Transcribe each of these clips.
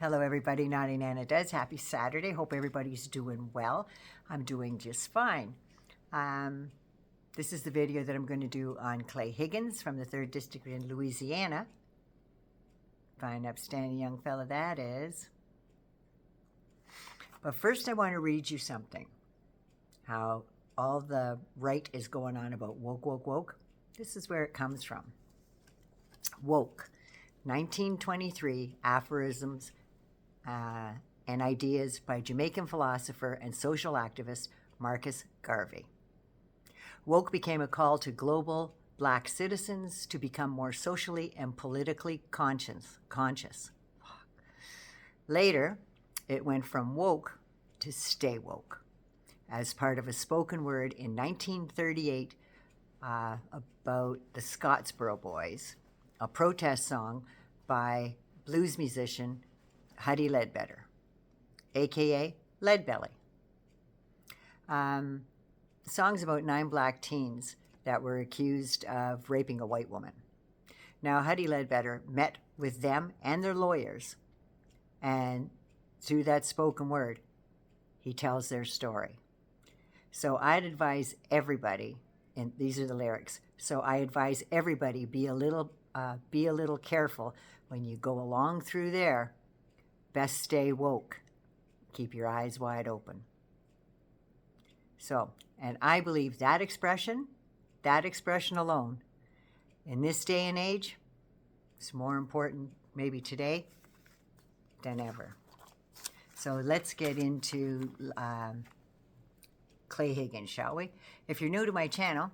Hello, everybody. Naughty Nana does. Happy Saturday. Hope everybody's doing well. I'm doing just fine. This is the video that I'm going to do on Clay Higgins from the 3rd District in Louisiana. Fine, upstanding young fella that is. But first I want to read you something. How all the right is going on about woke, woke, woke. This is where it comes from. Woke. 1923 aphorisms and ideas by Jamaican philosopher and social activist Marcus Garvey. Woke became a call to global black citizens to become more socially and politically conscious. Later, it went from woke to stay woke as part of a spoken word in 1938 about the Scottsboro Boys, a protest song by blues musician Huddie Ledbetter, aka Leadbelly. Songs about 9 black teens that were accused of raping a white woman. Now, Huddie Ledbetter met with them and their lawyers, and through that spoken word, he tells their story. So I'd advise everybody, and these are the lyrics, so I advise everybody be a little careful when you go along through there. Best stay woke. Keep your eyes wide open. So, and I believe that expression alone, in this day and age, is more important maybe today than ever. So let's get into Clay Higgins, shall we? If you're new to my channel,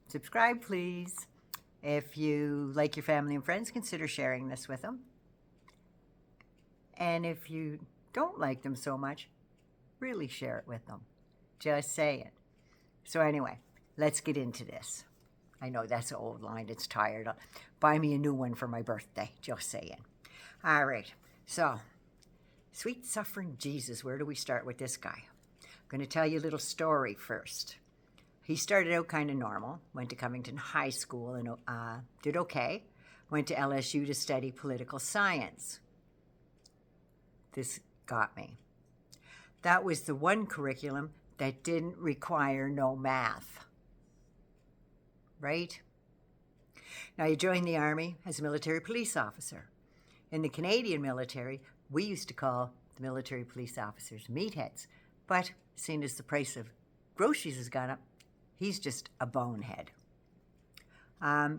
subscribe please. If you like your family and friends, consider sharing this with them. And if you don't like them so much, really share it with them. Just say it. So anyway, let's get into this. I know that's an old line. It's tired. Buy me a new one for my birthday. Just saying. All right. So, sweet suffering Jesus. Where do we start with this guy? I'm going to tell you a little story first. He started out kind of normal. Went to Covington High School and did okay. Went to LSU to study political science. This got me. That was the one curriculum that didn't require no math. Right? Now, he joined the Army as a military police officer. In the Canadian military, we used to call the military police officers meatheads. But seeing as the price of groceries has gone up, he's just a bonehead.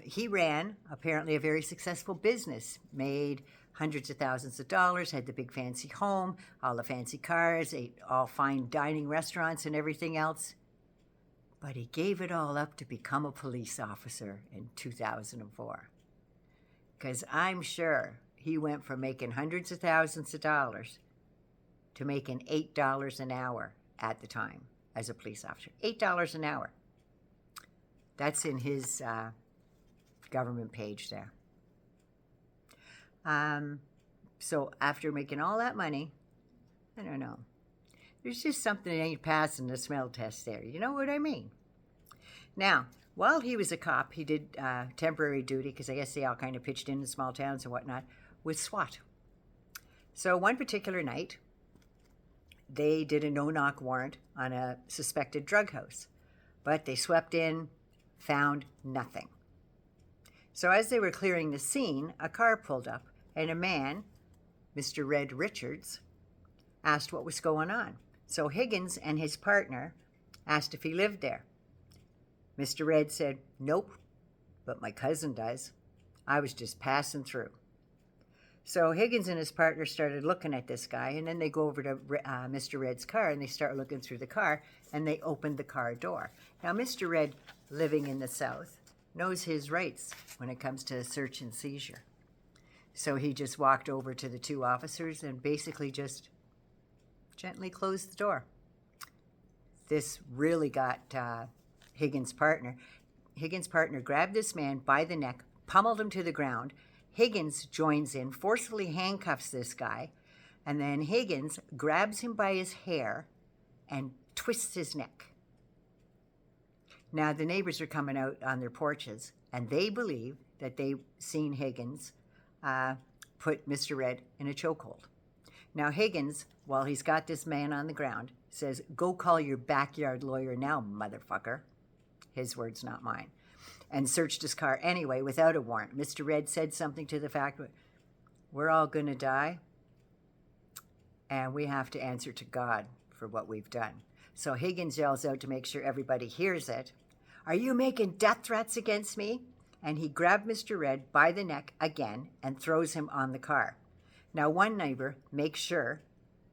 He ran, apparently, a very successful business, made hundreds of thousands of dollars, had the big fancy home, all the fancy cars, ate all fine dining restaurants and everything else. But he gave it all up to become a police officer in 2004. Because I'm sure he went from making hundreds of thousands of dollars to making $8 an hour at the time as a police officer. $8 an hour. That's in his government page there. So after making all that money, I don't know. There's just something that ain't passing the smell test there. You know what I mean? Now, while he was a cop, he did temporary duty, because I guess they all kind of pitched in small towns and whatnot, with SWAT. So one particular night, they did a no-knock warrant on a suspected drug house. But they swept in, found nothing. So as they were clearing the scene, a car pulled up, and a man, Mr. Red Richards, asked what was going on. So Higgins and his partner asked if he lived there. Mr. Red said, "Nope, but my cousin does. I was just passing through." So Higgins and his partner started looking at this guy, and then they go over to Mr. Red's car, and they start looking through the car, and they opened the car door. Now, Mr. Red, living in the South, knows his rights when it comes to search and seizure. So he just walked over to the 2 officers and basically just gently closed the door. This really got Higgins' partner. Higgins' partner grabbed this man by the neck, pummeled him to the ground. Higgins joins in, forcefully handcuffs this guy, and then Higgins grabs him by his hair and twists his neck. Now, the neighbors are coming out on their porches, and they believe that they've seen Higgins put Mr. Red in a chokehold. Now Higgins, while he's got this man on the ground, says, "Go call your backyard lawyer now, motherfucker." His words, not mine. And searched his car anyway without a warrant. Mr. Red said something to the fact, "We're all going to die, and we have to answer to God for what we've done." So Higgins yells out to make sure everybody hears it, "Are you making death threats against me?" And he grabbed Mr. Red by the neck again and throws him on the car. Now one neighbor makes sure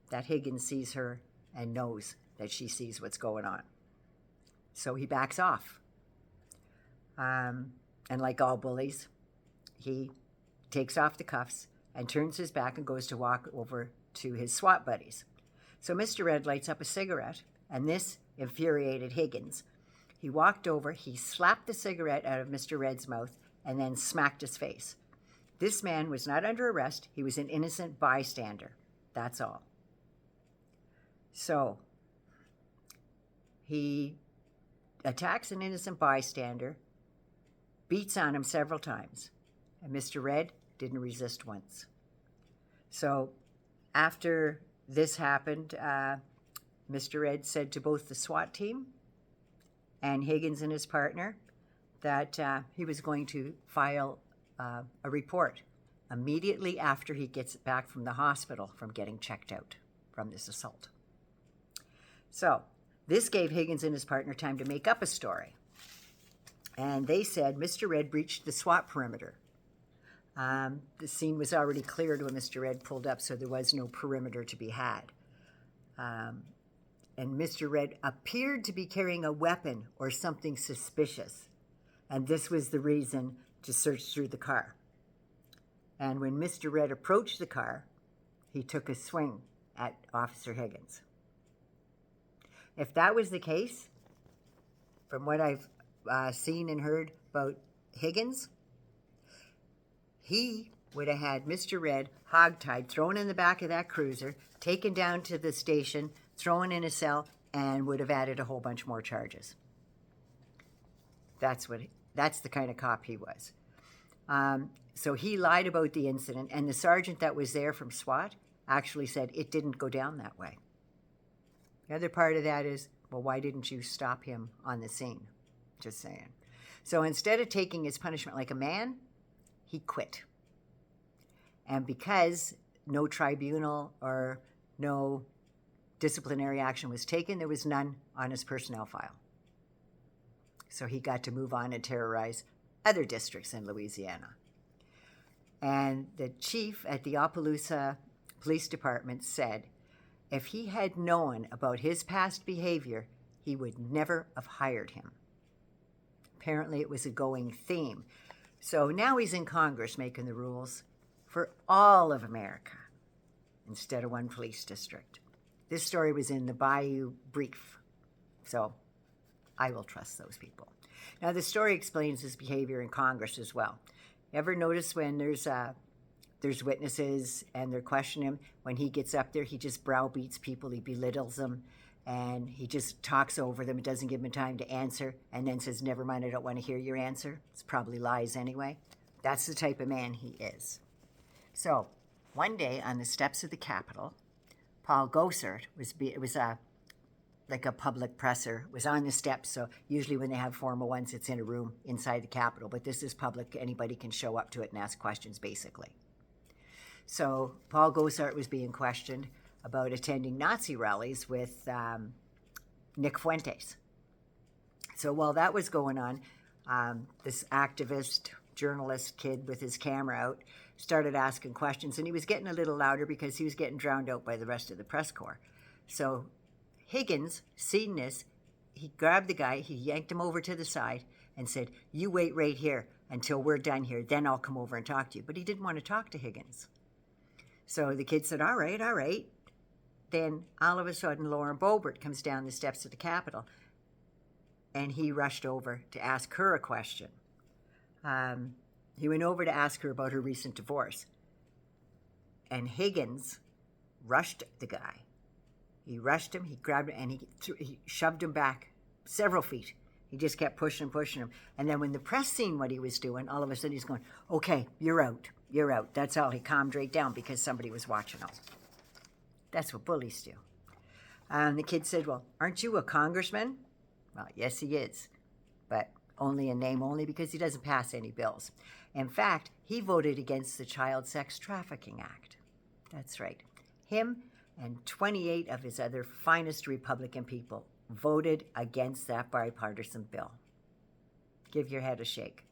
that Higgins sees her and knows that she sees what's going on. So he backs off. And like all bullies, he takes off the cuffs and turns his back and goes to walk over to his SWAT buddies. So Mr. Red lights up a cigarette, and this infuriated Higgins. He walked over, he slapped the cigarette out of Mr. Red's mouth, and then smacked his face. This man was not under arrest. He was an innocent bystander. That's all. So he attacks an innocent bystander, beats on him several times, and Mr. Red didn't resist once. So after this happened, Mr. Red said to both the SWAT team and Higgins and his partner that he was going to file a report immediately after he gets back from the hospital from getting checked out from this assault. So this gave Higgins and his partner time to make up a story. And they said Mr. Red breached the SWAT perimeter. The scene was already cleared when Mr. Red pulled up, so there was no perimeter to be had. And Mr. Red appeared to be carrying a weapon or something suspicious. And this was the reason to search through the car. And when Mr. Red approached the car, he took a swing at Officer Higgins. If that was the case, from what I've seen and heard about Higgins, he would have had Mr. Red hogtied, thrown in the back of that cruiser, taken down to the station, thrown in a cell, and would have added a whole bunch more charges. That's the kind of cop he was. So he lied about the incident, and the sergeant that was there from SWAT actually said it didn't go down that way. The other part of that is, well, why didn't you stop him on the scene? Just saying. So instead of taking his punishment like a man, he quit. And because no tribunal or no disciplinary action was taken, there was none on his personnel file. So he got to move on and terrorize other districts in Louisiana. And the chief at the Opelousas Police Department said if he had known about his past behavior, he would never have hired him. Apparently it was a going theme. So now he's in Congress making the rules for all of America instead of one police district. This story was in the Bayou Brief, so I will trust those people. Now the story explains his behavior in Congress as well. Ever notice when there's witnesses and they're questioning him, when he gets up there, he just browbeats people, he belittles them, and he just talks over them, doesn't give them time to answer, and then says, "Never mind, I don't want to hear your answer." It's probably lies anyway. That's the type of man he is. So one day on the steps of the Capitol, Paul Gosart like a public presser, was on the steps. So usually when they have formal ones, it's in a room inside the Capitol, but this is public. Anybody can show up to it and ask questions, basically. So Paul Gosart was being questioned about attending Nazi rallies with Nick Fuentes. So while that was going on, this activist, journalist kid with his camera out started asking questions, and he was getting a little louder because he was getting drowned out by the rest of the press corps. So Higgins, seeing this, he grabbed the guy, he yanked him over to the side and said, "You wait right here until we're done here, then I'll come over and talk to you." But he didn't want to talk to Higgins. So the kid said, all right. Then all of a sudden, Lauren Boebert comes down the steps of the Capitol, and he rushed over to ask her a question. He went over to ask her about her recent divorce. And Higgins rushed the guy. He rushed him, he grabbed him, and he shoved him back several feet. He just kept pushing him. And then when the press seen what he was doing, all of a sudden he's going, "Okay, you're out. That's all." He calmed right down because somebody was watching him. That's what bullies do. And the kid said, well, aren't you a congressman? Well, yes, he is, but only in name only because he doesn't pass any bills. In fact, he voted against the Child Sex Trafficking Act. That's right. Him and 28 of his other finest Republican people voted against that bipartisan bill. Give your head a shake.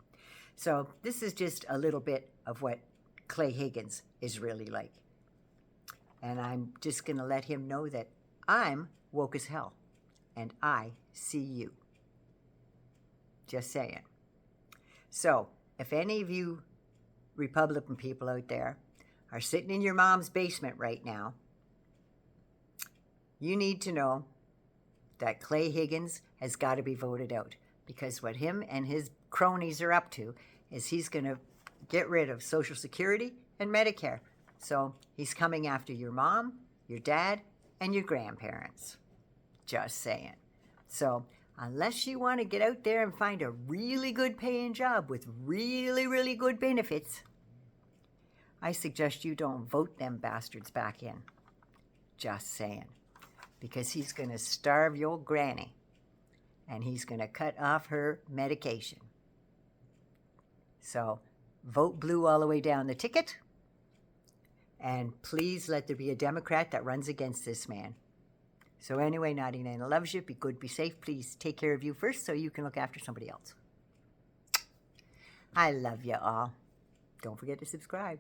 So this is just a little bit of what Clay Higgins is really like. And I'm just going to let him know that I'm woke as hell, and I see you. Just saying. So, if any of you Republican people out there are sitting in your mom's basement right now, you need to know that Clay Higgins has got to be voted out, because what him and his cronies are up to is he's going to get rid of Social Security and Medicare. So he's coming after your mom, your dad, and your grandparents. Just saying. So unless you want to get out there and find a really good paying job with really, really good benefits, I suggest you don't vote them bastards back in. Just saying. Because he's going to starve your granny, and he's going to cut off her medication. So vote blue all the way down the ticket, and please let there be a Democrat that runs against this man. So anyway, Naughty Nana loves you. Be good, be safe. Please take care of you first so you can look after somebody else. I love you all. Don't forget to subscribe.